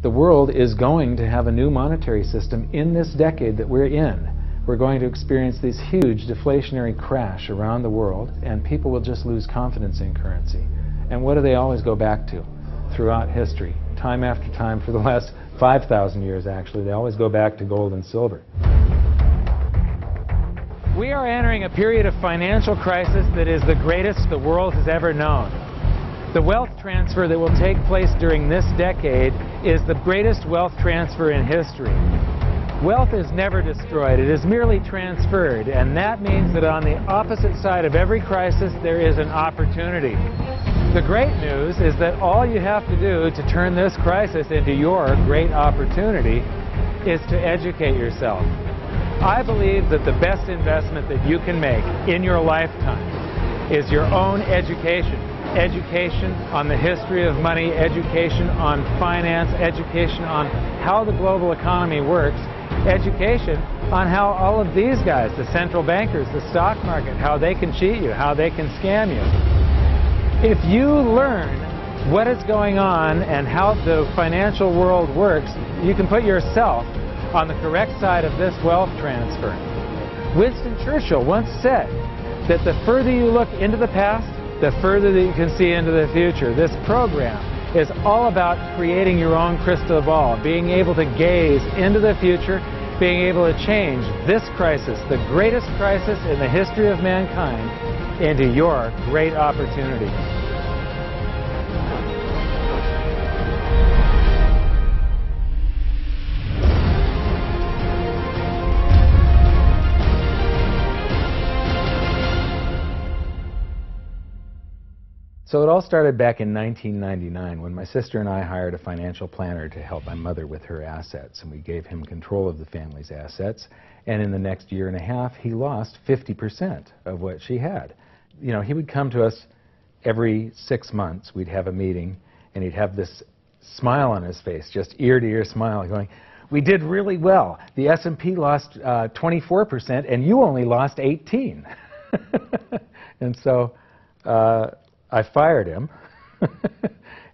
The world is going to have a new monetary system in this decade that we're in. We're going to experience this huge deflationary crash around the world, and people will just lose confidence in currency. And what do they always go back to throughout history? Time after time, for the last 5,000 years actually, they always go back to gold and silver. We are entering a period of financial crisis that is the greatest the world has ever known. The wealth transfer that will take place during this decade is the greatest wealth transfer in history. Wealth is never destroyed, it is merely transferred, and that means that on the opposite side of every crisis there is an opportunity. The great news is that all you have to do to turn this crisis into your great opportunity is to educate yourself. I believe that the best investment that you can make in your lifetime is your own education. Education on the history of money, education on finance, education on how the global economy works, education on how all of these guys, the central bankers, the stock market, how they can cheat you, how they can scam you. If you learn what is going on and how the financial world works, you can put yourself on the correct side of this wealth transfer. Winston Churchill once said that the further you look into the past, the further that you can see into the future. This program is all about creating your own crystal ball, being able to gaze into the future, being able to change this crisis, the greatest crisis in the history of mankind, into your great opportunity. So it all started back in 1999 when my sister and I hired a financial planner to help my mother with her assets, and we gave him control of the family's assets, and in the next year and a half he lost 50% of what she had. You know, he would come to us every 6 months, we'd have a meeting, and he'd have this smile on his face, just ear-to-ear smile, going, "We did really well. The S&P lost 24% and you only lost 18." And so I fired him,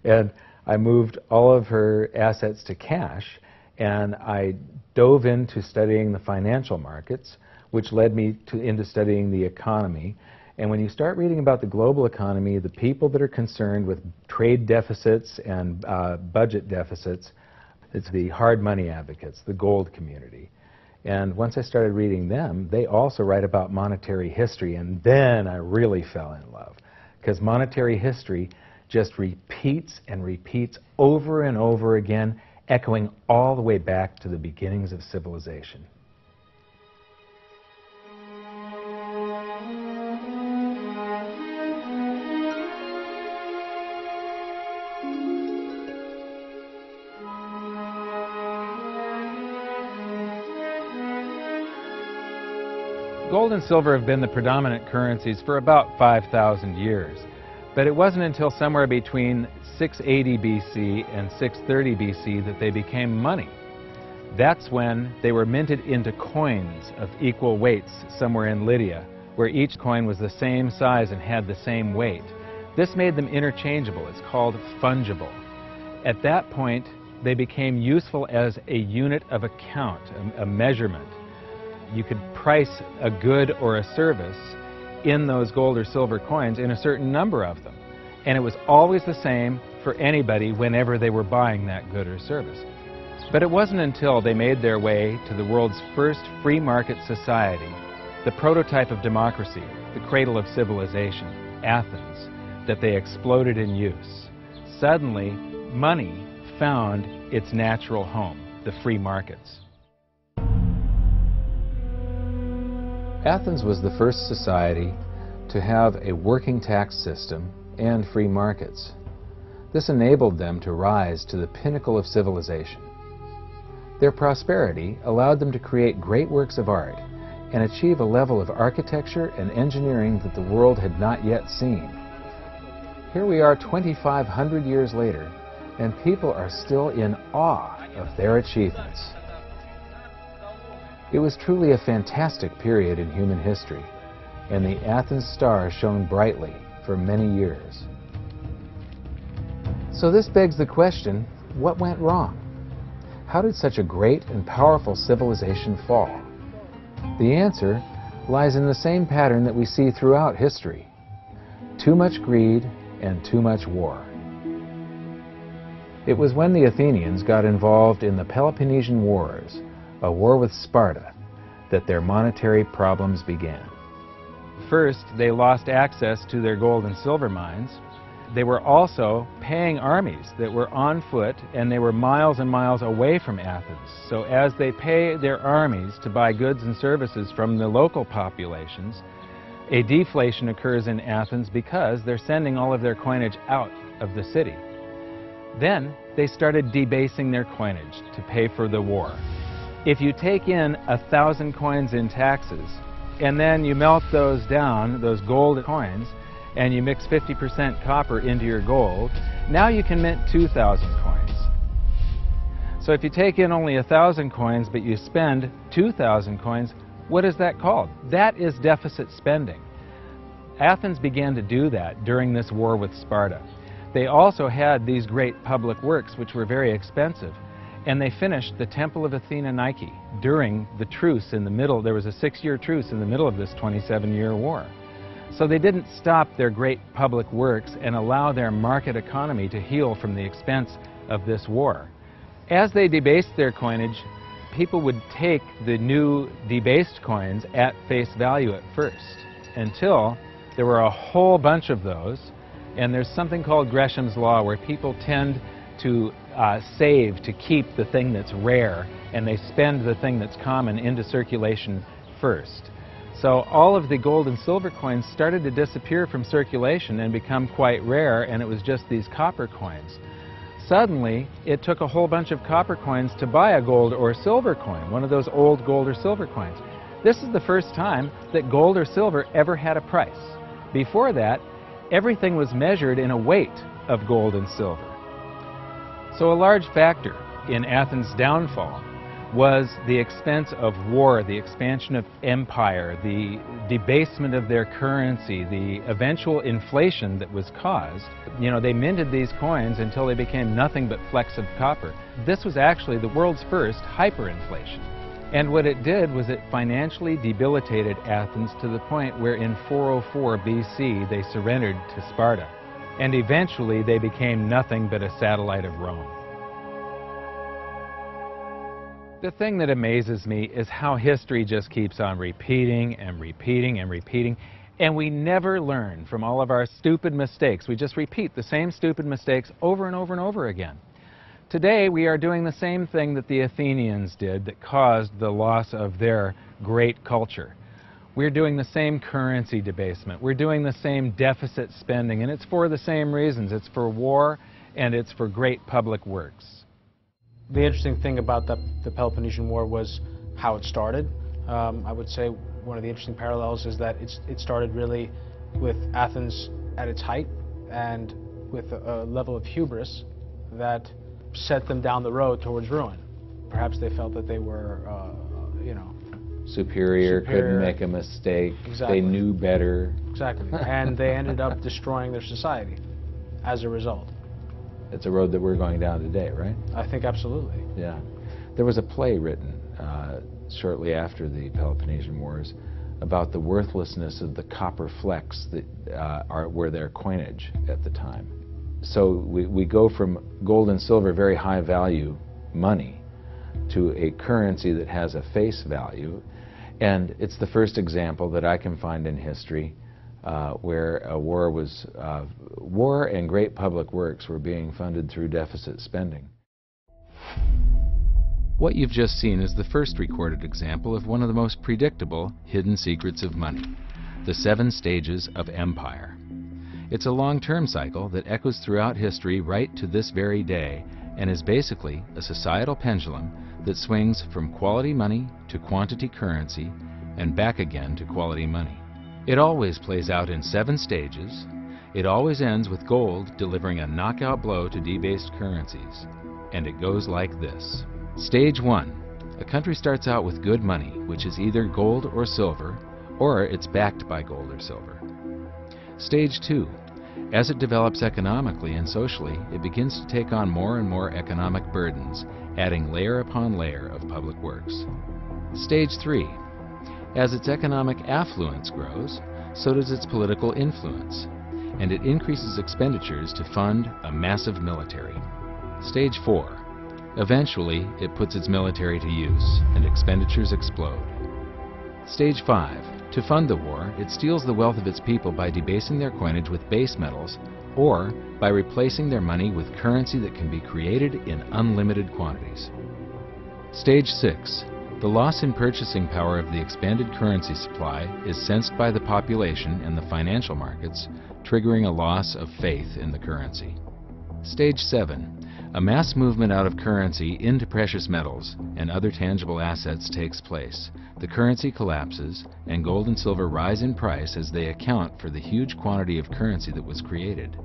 and I moved all of her assets to cash, and I dove into studying the financial markets, which led me into studying the economy. And when you start reading about the global economy, the people that are concerned with trade deficits and budget deficits, it's the hard money advocates, the gold community. And once I started reading them, they also write about monetary history, and then I really fell in love. Because monetary history just repeats and repeats over and over again, echoing all the way back to the beginnings of civilization. Gold and silver have been the predominant currencies for about 5,000 years, but it wasn't until somewhere between 680 BC and 630 BC that they became money. That's when they were minted into coins of equal weights somewhere in Lydia, where each coin was the same size and had the same weight. This made them interchangeable. It's called fungible. At that point, they became useful as a unit of account, a measurement. You could price a good or a service in those gold or silver coins in a certain number of them. And it was always the same for anybody whenever they were buying that good or service. But it wasn't until they made their way to the world's first free market society, the prototype of democracy, the cradle of civilization, Athens, that they exploded in use. Suddenly, money found its natural home, the free markets. Athens was the first society to have a working tax system and free markets. This enabled them to rise to the pinnacle of civilization. Their prosperity allowed them to create great works of art and achieve a level of architecture and engineering that the world had not yet seen. Here we are 2,500 years later, and people are still in awe of their achievements. It was truly a fantastic period in human history, and the Athens star shone brightly for many years. So this begs the question, what went wrong? How did such a great and powerful civilization fall? The answer lies in the same pattern that we see throughout history: too much greed and too much war. It was when the Athenians got involved in the Peloponnesian Wars, a war with Sparta, that their monetary problems began. First, they lost access to their gold and silver mines. They were also paying armies that were on foot, and they were miles and miles away from Athens. So as they pay their armies to buy goods and services from the local populations, a deflation occurs in Athens because they're sending all of their coinage out of the city. Then they started debasing their coinage to pay for the war. If you take in 1,000 coins in taxes, and then you melt those down, those gold coins, and you mix 50% copper into your gold, now you can mint 2,000 coins. So if you take in only 1,000 coins, but you spend 2,000 coins, what is that called? That is deficit spending. Athens began to do that during this war with Sparta. They also had these great public works, which were very expensive, and they finished the Temple of Athena Nike during the truce in the middle. There was a 6-year truce in the middle of this 27-year war. So they didn't stop their great public works and allow their market economy to heal from the expense of this war. As they debased their coinage, people would take the new debased coins at face value at first, until there were a whole bunch of those. And there's something called Gresham's Law, where people tend to save to keep the thing that's rare, and they spend the thing that's common into circulation first. So all of the gold and silver coins started to disappear from circulation and become quite rare, and it was just these copper coins. Suddenly, it took a whole bunch of copper coins to buy a gold or silver coin, one of those old gold or silver coins. This is the first time that gold or silver ever had a price. Before that, everything was measured in a weight of gold and silver. So a large factor in Athens' downfall was the expense of war, the expansion of empire, the debasement of their currency, the eventual inflation that was caused. You know, they minted these coins until they became nothing but flecks of copper. This was actually the world's first hyperinflation. And what it did was it financially debilitated Athens to the point where in 404 BC they surrendered to Sparta. And eventually they became nothing but a satellite of Rome. The thing that amazes me is how history just keeps on repeating and repeating and repeating, and we never learn from all of our stupid mistakes. We just repeat the same stupid mistakes over and over and over again. Today we are doing the same thing that the Athenians did that caused the loss of their great culture. We're doing the same currency debasement. We're doing the same deficit spending, and it's for the same reasons. It's for war, and it's for great public works. The interesting thing about the Peloponnesian War was how it started. I would say one of the interesting parallels is that it started really with Athens at its height and with a level of hubris that set them down the road towards ruin. Perhaps they felt that they were, superior, couldn't make a mistake, exactly. They knew better. Exactly, and they ended up destroying their society as a result. It's a road that we're going down today, right? I think absolutely. Yeah. There was a play written shortly after the Peloponnesian Wars about the worthlessness of the copper flecks that were their coinage at the time. So we go from gold and silver, very high value money, to a currency that has a face value. And it's the first example that I can find in history where a war and great public works were being funded through deficit spending. What you've just seen is the first recorded example of one of the most predictable hidden secrets of money, the 7 stages of empire. It's a long-term cycle that echoes throughout history right to this very day, and is basically a societal pendulum that swings from quality money to quantity currency and back again to quality money. It always plays out in 7 stages. It always ends with gold delivering a knockout blow to debased currencies. And it goes like this. Stage 1. A country starts out with good money, which is either gold or silver, or it's backed by gold or silver. Stage 2. As it develops economically and socially, it begins to take on more and more economic burdens, adding layer upon layer of public works. Stage 3. As its economic affluence grows, so does its political influence, and it increases expenditures to fund a massive military. Stage 4. Eventually, it puts its military to use, and expenditures explode. Stage 5. To fund the war, it steals the wealth of its people by debasing their coinage with base metals, or by replacing their money with currency that can be created in unlimited quantities. Stage 6. The loss in purchasing power of the expanded currency supply is sensed by the population and the financial markets, triggering a loss of faith in the currency. Stage 7. A mass movement out of currency into precious metals and other tangible assets takes place. The currency collapses, and gold and silver rise in price as they account for the huge quantity of currency that was created.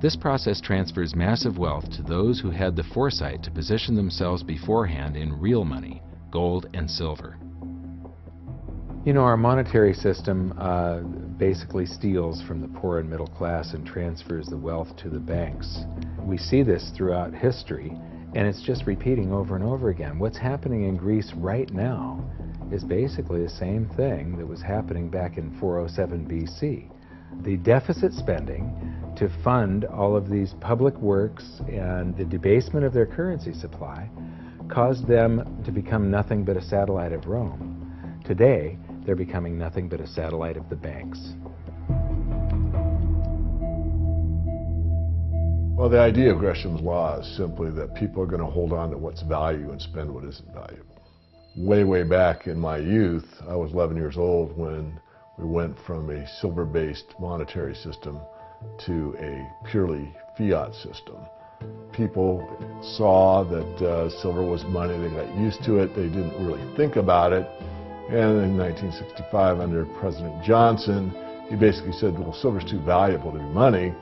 This process transfers massive wealth to those who had the foresight to position themselves beforehand in real money, gold and silver. You know, our monetary system basically steals from the poor and middle class and transfers the wealth to the banks. We see this throughout history, and it's just repeating over and over again. What's happening in Greece right now is basically the same thing that was happening back in 407 BC. The deficit spending to fund all of these public works and the debasement of their currency supply caused them to become nothing but a satellite of Rome. Today, they're becoming nothing but a satellite of the banks. Well, the idea of Gresham's law is simply that people are going to hold on to what's value and spend what isn't value. Way back in my youth, I was 11 years old when we went from a silver-based monetary system to a purely fiat system. People saw that silver was money, they got used to it, they didn't really think about it. And in 1965, under President Johnson, he basically said, well, silver's too valuable to be money.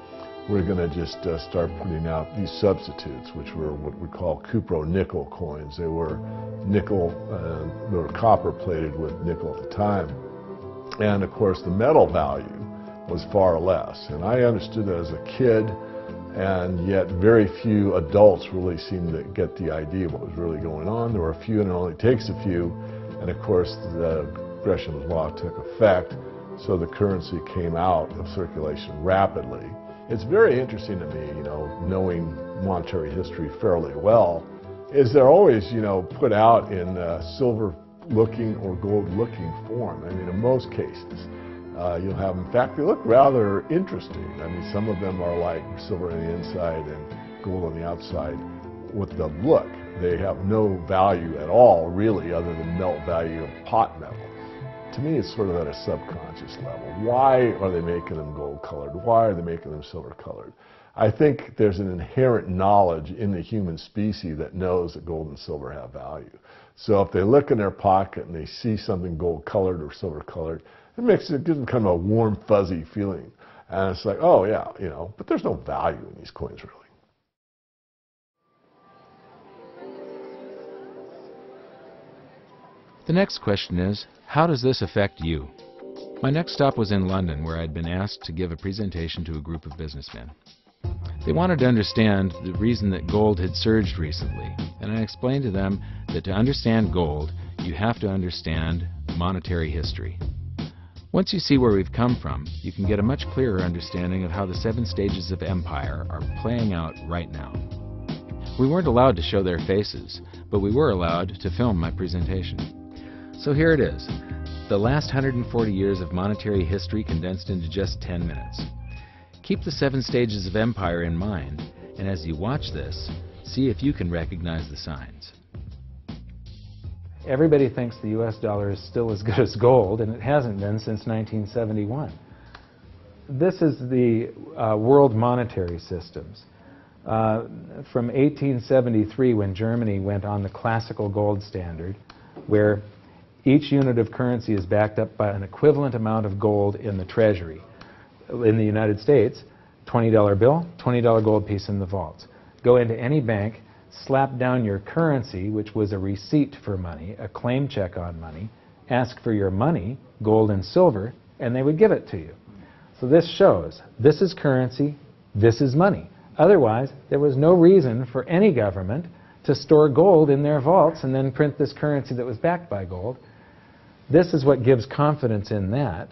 We're going to just start putting out these substitutes, which were what we call cupro-nickel coins. They were nickel, they were copper plated with nickel at the time. And of course, the metal value was far less. And I understood that as a kid, and yet very few adults really seemed to get the idea of what was really going on. There were a few, and it only takes a few. And of course, the Gresham's law took effect, so the currency came out of circulation rapidly. It's very interesting to me, you know, knowing monetary history fairly well, is they're always, you know, put out in silver-looking or gold-looking form. I mean, in most cases, you'll have, in fact, they look rather interesting. I mean, some of them are like silver on the inside and gold on the outside. With the look, they have no value at all, really, other than melt value of pot metal. To me, it's sort of at a subconscious level. Why are they making them gold-colored? Why are they making them silver-colored? I think there's an inherent knowledge in the human species that knows that gold and silver have value. So if they look in their pocket and they see something gold-colored or silver-colored, it gives them kind of a warm, fuzzy feeling. And it's like, oh, yeah, you know, but there's no value in these coins, really. The next question is, how does this affect you? My next stop was in London, where I'd been asked to give a presentation to a group of businessmen. They wanted to understand the reason that gold had surged recently, and I explained to them that to understand gold, you have to understand monetary history. Once you see where we've come from, you can get a much clearer understanding of how the 7 stages of empire are playing out right now. We weren't allowed to show their faces, but we were allowed to film my presentation. So here it is, the last 140 years of monetary history condensed into just 10 minutes. Keep the 7 stages of empire in mind, and as you watch this, see if you can recognize the signs. Everybody thinks the US dollar is still as good as gold, and it hasn't been since 1971. This is the world monetary systems. From 1873, when Germany went on the classical gold standard, where each unit of currency is backed up by an equivalent amount of gold in the treasury. In the United States, $20 bill, $20 gold piece in the vaults. Go into any bank, slap down your currency, which was a receipt for money, a claim check on money, ask for your money, gold and silver, and they would give it to you. So this shows this is currency, this is money. Otherwise, there was no reason for any government to store gold in their vaults and then print this currency that was backed by gold. This is what gives confidence in that,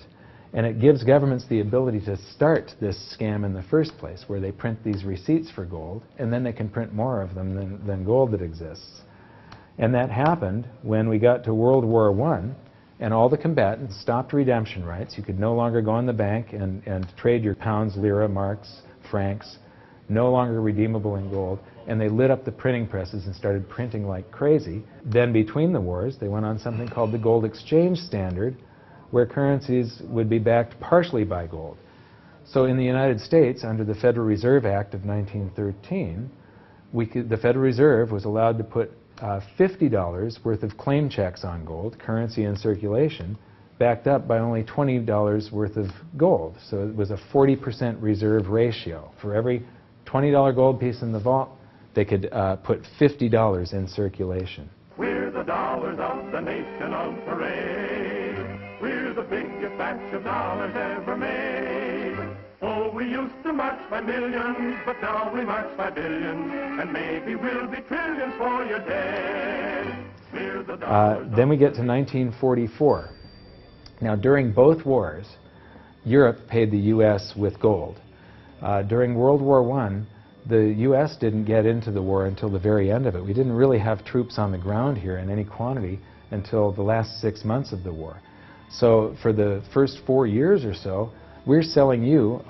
and it gives governments the ability to start this scam in the first place, where they print these receipts for gold, and then they can print more of them than gold that exists. And that happened when we got to World War I, and all the combatants stopped redemption rights. You could no longer go in the bank and trade your pounds, lira, marks, francs, no longer redeemable in gold, and they lit up the printing presses and started printing like crazy. Then between the wars, they went on something called the gold exchange standard, where currencies would be backed partially by gold. So in the United States, under the Federal Reserve Act of 1913, the Federal Reserve was allowed to put $50 worth of claim checks on gold, currency in circulation, backed up by only $20 worth of gold. So it was a 40% reserve ratio. For every $20 gold piece in the vault, they could put $50 in circulation. We're the dollars of the nation on parade. We're the biggest batch of dollars ever made. Oh, we used to march by millions, but now we march by billions, and maybe we'll be trillions for your dead. We're the dollars. Then we get to 1944. Now, during both wars, Europe paid the U.S. with gold. During World War I, the U.S. didn't get into the war until the very end of it. We didn't really have troops on the ground here in any quantity until the last 6 months of the war. So for the first 4 years or so, we're selling you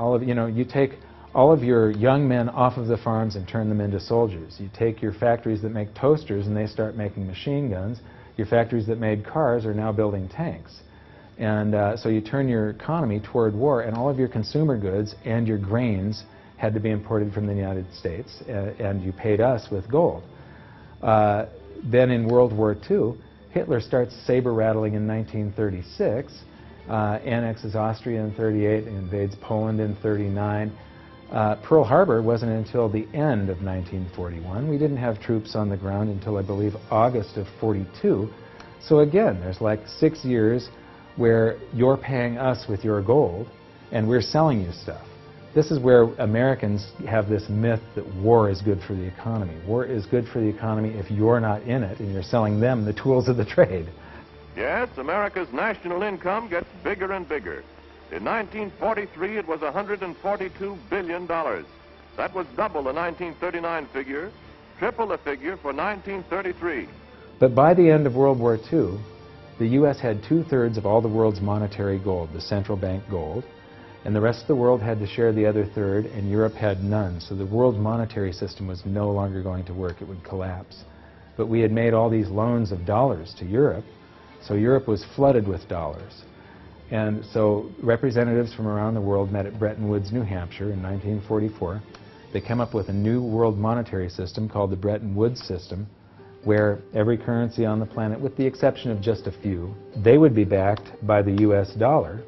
you take all of your young men off of the farms and turn them into soldiers. You take your factories that make toasters and they start making machine guns. Your factories that made cars are now building tanks. And so you turn your economy toward war, and all of your consumer goods and your grains had to be imported from the United States, and you paid us with gold. Then in World War II, Hitler starts saber rattling in 1936, annexes Austria in 1938, invades Poland in 1939. Pearl Harbor wasn't until the end of 1941. We didn't have troops on the ground until, I believe, August of 1942. So again, there's like 6 years where you're paying us with your gold and we're selling you stuff. This is where Americans have this myth that war is good for the economy. War is good for the economy if you're not in it and you're selling them the tools of the trade. Yes, America's national income gets bigger and bigger. In 1943, it was $142 billion. That was double the 1939 figure, triple the figure for 1933. But by the end of World War II, the U.S. had 2/3 of all the world's monetary gold, the central bank gold, and the rest of the world had to share the other third, and Europe had none. So the world monetary system was no longer going to work. It would collapse. But we had made all these loans of dollars to Europe, so Europe was flooded with dollars. And so representatives from around the world met at Bretton Woods, New Hampshire in 1944. They came up with a new world monetary system called the Bretton Woods system, where every currency on the planet, with the exception of just a few, they would be backed by the U.S. dollar,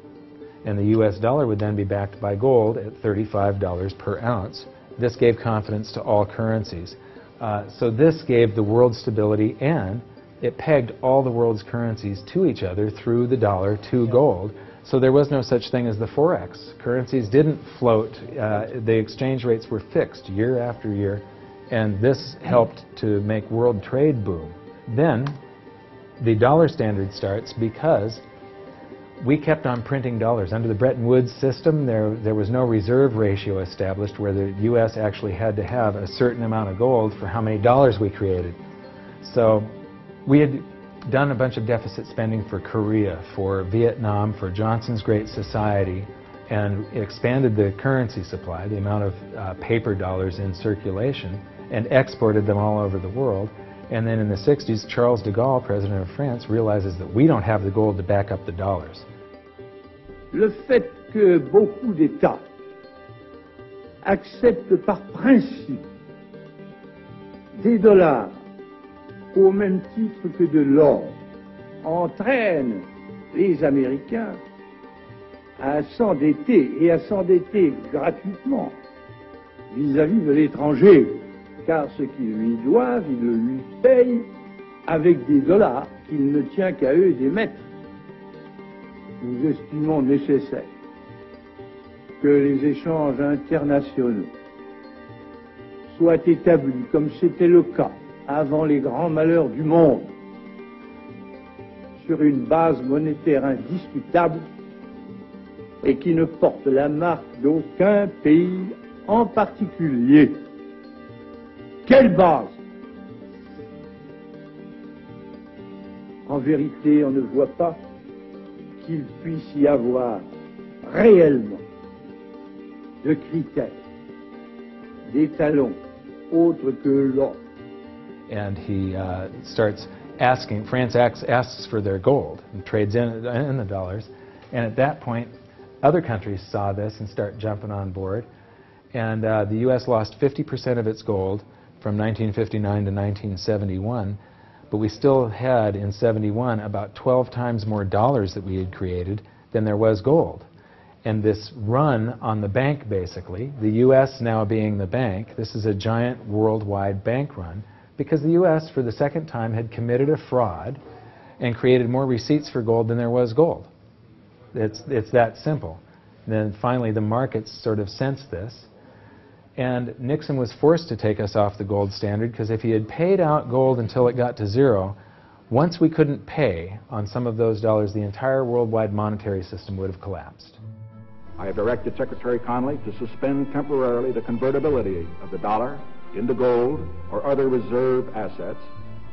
and the U.S. dollar would then be backed by gold at $35 per ounce. This gave confidence to all currencies. So this gave the world stability, and it pegged all the world's currencies to each other through the dollar to gold. So there was no such thing as the forex. Currencies didn't float. The exchange rates were fixed year after year, and this helped to make world trade boom. Then the dollar standard starts because we kept on printing dollars. Under the Bretton Woods system, there was no reserve ratio established where the U.S. actually had to have a certain amount of gold for how many dollars we created. So we had done a bunch of deficit spending for Korea, for Vietnam, for Johnson's Great Society, and expanded the currency supply, the amount of paper dollars in circulation, and exported them all over the world. And then in the 60s, Charles de Gaulle, president of France, realizes that we don't have the gold to back up the dollars. Le fait que beaucoup d'États acceptent par principe des dollars au même titre que de l'or entraîne les Américains à s'endetter, et à s'endetter gratuitement vis-à-vis de l'étranger, car ce qu'ils lui doivent, ils le lui payent avec des dollars qu'il ne tient qu'à eux d'émettre. Nous estimons nécessaire que les échanges internationaux soient établis comme c'était le cas avant les grands malheurs du monde, sur une base monétaire indiscutable et qui ne porte la marque d'aucun pays en particulier. Quelle base? En vérité, on ne voit pas qu'il puisse y avoir réellement de critères, d'étalons autres que l'or. And he starts asking, France asks for their gold and trades in the dollars. And at that point, other countries saw this and start jumping on board. And the U.S. lost 50% of its gold from 1959 to 1971. But we still had, in 71, about 12 times more dollars that we had created than there was gold. And this run on the bank, basically, the U.S. now being the bank, this is a giant worldwide bank run, because the U.S., for the second time, had committed a fraud and created more receipts for gold than there was gold. It's that simple. And then finally, the markets sort of sensed this. And Nixon was forced to take us off the gold standard, because if he had paid out gold until it got to zero, once we couldn't pay on some of those dollars, the entire worldwide monetary system would have collapsed. I have directed Secretary Connally to suspend temporarily the convertibility of the dollar into gold or other reserve assets,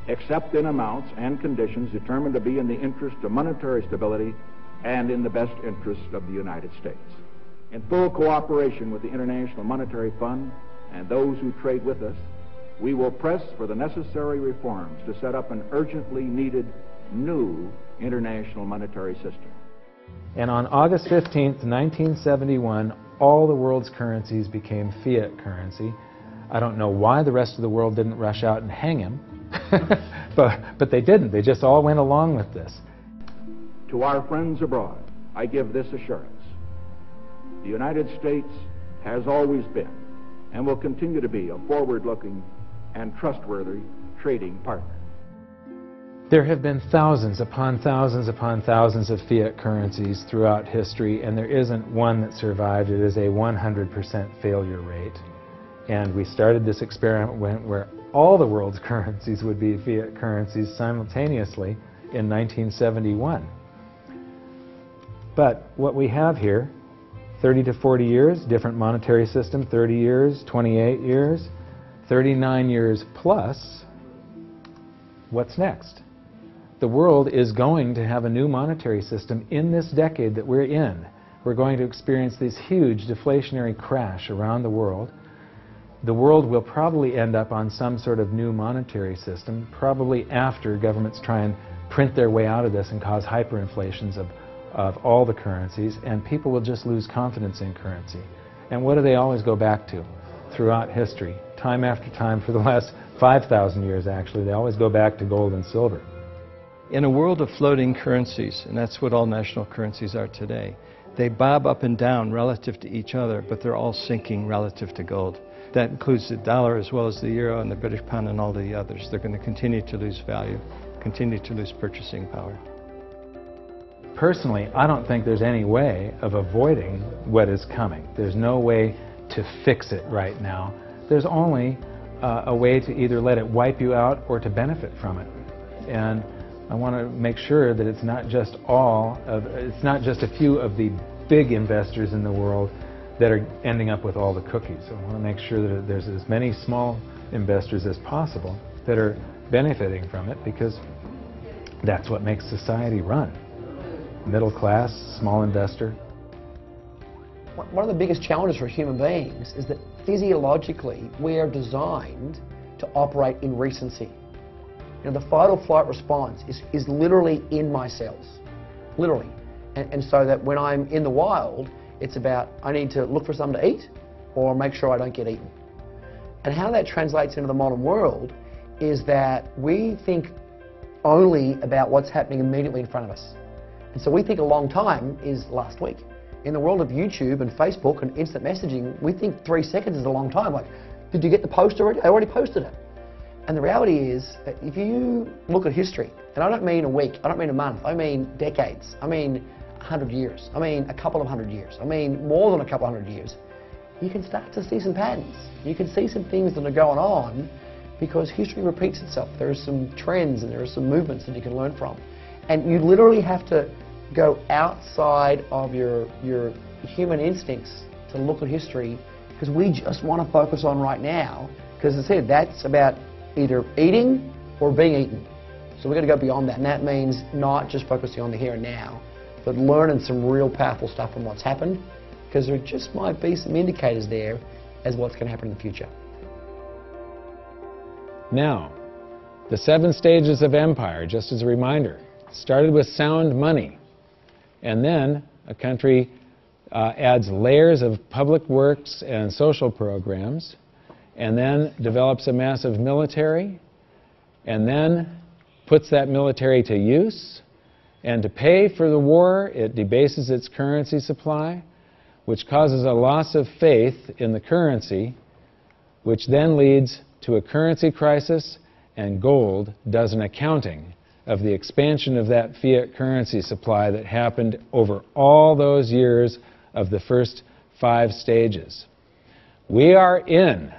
except in amounts and conditions determined to be in the interest of monetary stability and in the best interest of the United States. In full cooperation with the International Monetary Fund and those who trade with us, we will press for the necessary reforms to set up an urgently needed new international monetary system. And on August 15th, 1971, all the world's currencies became fiat currency. I don't know why the rest of the world didn't rush out and hang him, but they didn't. They just all went along with this. To our friends abroad, I give this assurance. The United States has always been and will continue to be a forward-looking and trustworthy trading partner. There have been thousands upon thousands upon thousands of fiat currencies throughout history, and there isn't one that survived. It is a 100% failure rate. And we started this experiment where all the world's currencies would be fiat currencies simultaneously in 1971. But what we have here, 30 to 40 years, different monetary system, 30 years, 28 years, 39 years plus, what's next? The world is going to have a new monetary system in this decade that we're in. We're going to experience this huge deflationary crash around the world. The world will probably end up on some sort of new monetary system, probably after governments try and print their way out of this and cause hyperinflations of all the currencies, and people will just lose confidence in currency. And what do they always go back to throughout history? Time after time, for the last 5,000 years actually, they always go back to gold and silver. In a world of floating currencies, and that's what all national currencies are today, they bob up and down relative to each other, but they're all sinking relative to gold. That includes the dollar as well as the euro and the British pound and all the others. They're going to continue to lose value, continue to lose purchasing power. Personally, I don't think there's any way of avoiding what is coming. There's no way to fix it right now. There's only a way to either let it wipe you out or to benefit from it. And I want to make sure that it's not just a few of the big investors in the world that are ending up with all the cookies. I want to make sure that there's as many small investors as possible that are benefiting from it, because that's what makes society run. Middle class, small investor. One of the biggest challenges for human beings is that physiologically we are designed to operate in recency. You know, the fight or flight response is literally in my cells, literally. And so that when I'm in the wild, it's about I need to look for something to eat or make sure I don't get eaten. And how that translates into the modern world is that we think only about what's happening immediately in front of us. And so we think a long time is last week. In the world of YouTube and Facebook and instant messaging, we think 3 seconds is a long time. Like, did you get the post already? I already posted it. And the reality is that if you look at history, and I don't mean a week, I don't mean a month, I mean decades, I mean 100 years, I mean a couple of 100 years, I mean more than a couple of 100 years, you can start to see some patterns. You can see some things that are going on because history repeats itself. There are some trends and there are some movements that you can learn from. And you literally have to go outside of your human instincts to look at history, because we just want to focus on right now, because as I said, that's about either eating or being eaten. So we've got to go beyond that, and that means not just focusing on the here and now, but learning some real powerful stuff from what's happened, because there just might be some indicators there as what's going to happen in the future. Now, the 7 stages of empire, just as a reminder, started with sound money, and then a country adds layers of public works and social programs, and then develops a massive military, and then puts that military to use, and to pay for the war, it debases its currency supply, which causes a loss of faith in the currency, which then leads to a currency crisis, and gold does an accounting of the expansion of that fiat currency supply that happened over all those years of the first 5 stages. We are in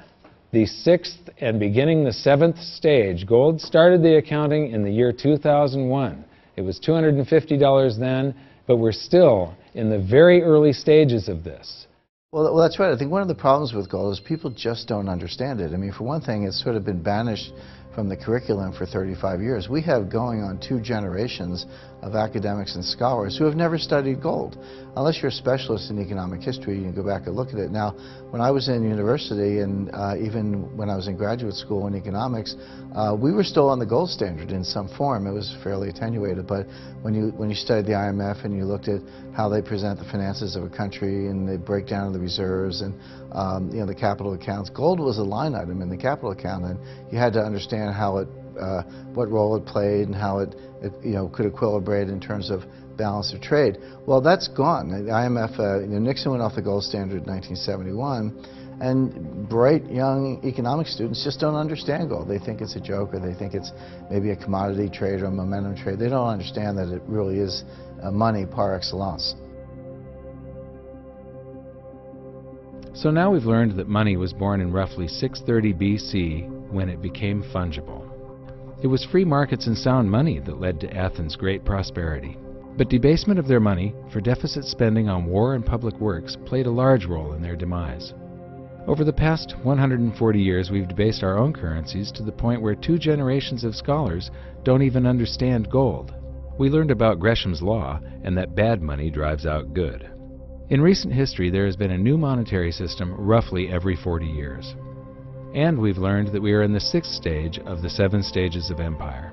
the 6th and beginning the 7th stage. Gold started the accounting in the year 2001. It was $250 then, but we're still in the very early stages of this. Well, that's right. I think one of the problems with gold is people just don't understand it. I mean, for one thing, it's sort of been banished from the curriculum for 35 years. We have going on 2 generations of academics and scholars who have never studied gold. Unless you're a specialist in economic history, you can go back and look at it. Now, when I was in university and even when I was in graduate school in economics, we were still on the gold standard in some form. It was fairly attenuated, but when you studied the IMF and you looked at how they present the finances of a country and the breakdown of the reserves and you know, the capital accounts, gold was a line item in the capital account, and you had to understand how it, what role it played and how it you know, could equilibrate in terms of balance of trade. Well, that's gone. The IMF, you know, Nixon went off the gold standard in 1971, and bright young economic students just don't understand gold. They think it's a joke, or they think it's maybe a commodity trade or a momentum trade. They don't understand that it really is money par excellence. So now we've learned that money was born in roughly 630 BC when it became fungible. It was free markets and sound money that led to Athens' great prosperity. But debasement of their money for deficit spending on war and public works played a large role in their demise. Over the past 140 years, we've debased our own currencies to the point where 2 generations of scholars don't even understand gold. We learned about Gresham's law and that bad money drives out good. In recent history, there has been a new monetary system roughly every 40 years. And we've learned that we are in the 6th stage of the 7 stages of empire.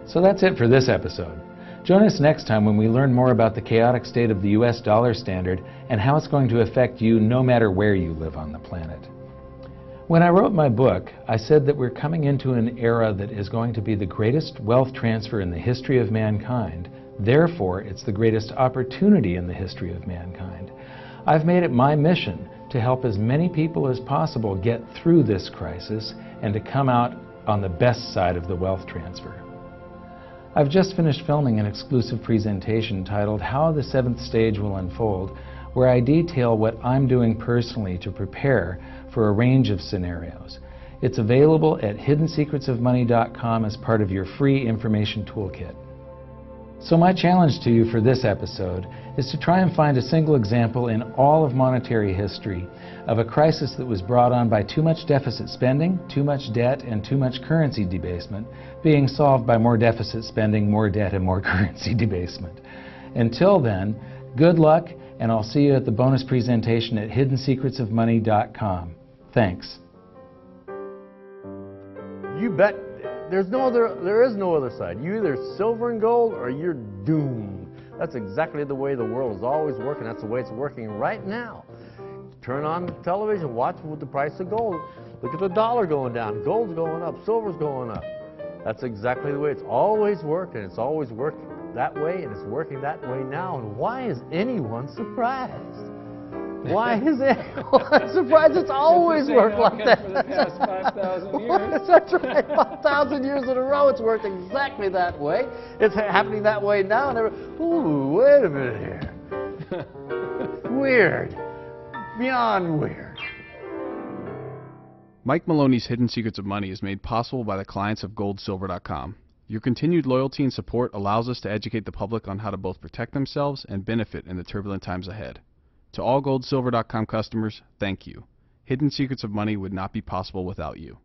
So that's it for this episode. Join us next time when we learn more about the chaotic state of the US dollar standard and how it's going to affect you no matter where you live on the planet. When I wrote my book, I said that we're coming into an era that is going to be the greatest wealth transfer in the history of mankind. Therefore, it's the greatest opportunity in the history of mankind. I've made it my mission to help as many people as possible get through this crisis and to come out on the best side of the wealth transfer. I've just finished filming an exclusive presentation titled How the 7th Stage Will Unfold, where I detail what I'm doing personally to prepare for a range of scenarios. It's available at hiddensecretsofmoney.com as part of your free information toolkit. So my challenge to you for this episode is to try and find a single example in all of monetary history of a crisis that was brought on by too much deficit spending, too much debt, and too much currency debasement being solved by more deficit spending, more debt, and more currency debasement. Until then, good luck, and I'll see you at the bonus presentation at hiddensecretsofmoney.com. Thanks. You bet. There is no other side. You're either silver and gold or you're doomed. That's exactly the way the world is always working. That's the way it's working right now. Turn on the television, watch with the price of gold. Look at the dollar going down. Gold's going up, silver's going up. That's exactly the way it's always worked, and it's always worked that way, and it's working that way now. And why is anyone surprised? Why is it? Well, I'm surprised it's always worked like that. For the past 5,000 years. That's right, 5,000 years in a row it's worked exactly that way. It's happening that way now. And ooh, wait a minute here. Weird. Beyond weird. Mike Maloney's Hidden Secrets of Money is made possible by the clients of goldsilver.com. Your continued loyalty and support allows us to educate the public on how to both protect themselves and benefit in the turbulent times ahead. To all goldsilver.com customers, thank you. Hidden Secrets of Money would not be possible without you.